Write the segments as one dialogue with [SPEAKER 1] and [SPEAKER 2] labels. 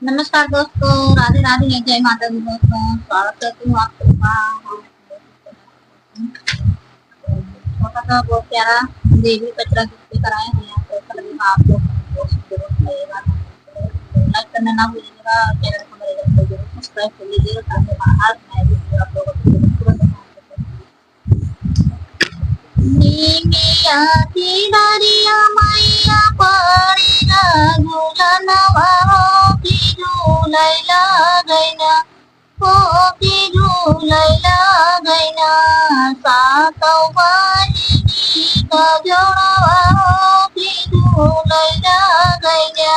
[SPEAKER 1] नमस्कार दोस्तों, राधे राधे, जय माता दी दोस्तों। स्वागत करती हूँ आप सबका। छोटा सा बहुत प्यारा देवी कचरा लेकर आए हैं। तो अच्छा लगेगा आप लोग जरूर लगेगा। लाइक करना ना भूलिएगा, चैनल को मेरे जरूर सब्सक्राइब कर लीजिएगा ताकि हर नए वीडियो आप लोगों को तुरंत नीमिया की डारिया मैया पड़ी ना झूलनवा हो की झूलैला गैना हो की झूलैला गैना सातौ बानी का जोड़वा हो की झूलैला गैना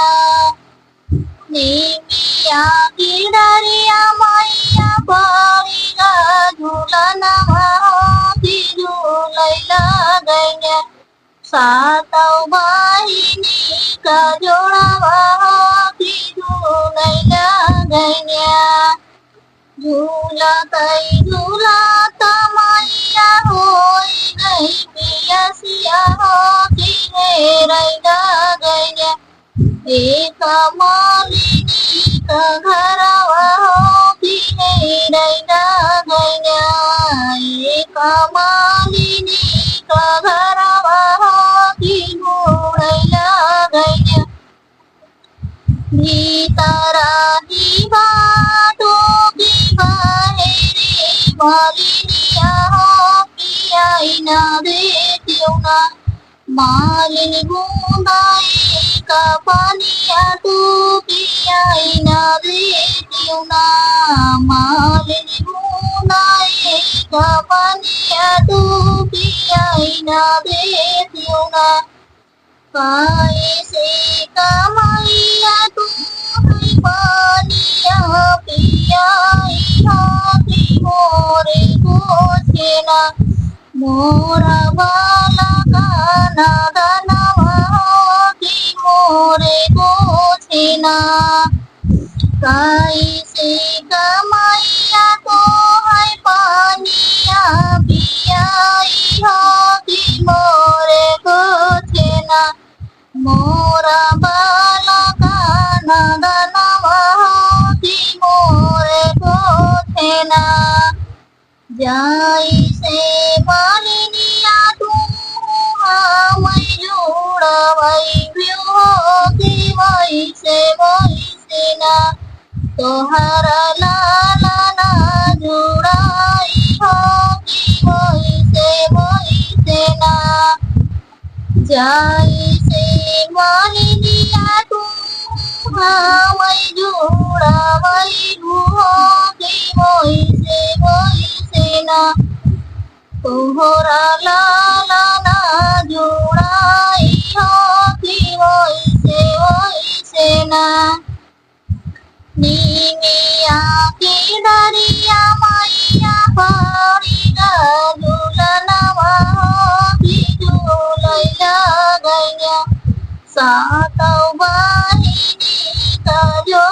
[SPEAKER 1] नीमिया की डारिया मैया पड़ी ना झूलनवा हो की झूलैला गैना सातौ बाहिनी का जोड़वा हो की झूलैला गैना झूलतै झूलता मैया होई गई पियसिया हो की हेरैला गैना एक मालिनी का घरवा हो की हेरैला गैना एक मालिनी का घरवा हो की मुड़ैला गैना भीतरा ही बाटो की बाहेरी मालिनिया हो पियाई ना देतियो ना मालिनी बूंदाई का पानिया तू पियाई ना देतियो ना मालिनी बूंदाई का पानिया तू पियाई ना देतियो ना कैसे कमाइया तू है पानिया पियाई हाथी मोरे गोछेना मोरा बाला गाना दानवा की मोरे गोछेना कैसे कमाइया तो है पानिया पियाई हाथी मोरे गोछेना मोरा बाला गाना दानवा की मोरे गोछेना जाई से मालिनिया तू मैं जुड़वई हो की वैसे ना तोहरा लाला ना जुड़ाई हो की वैसे ना जाई से मालिनिया तू मैं जुड़वई हो की वैसे ना तोहरा लाला ना जुड़ाई हो की वैसे ना नीमिया की डारिया मैया पड़ी ना झूलनवा हो की झूलैला गैना सातौ बाहिनी का जो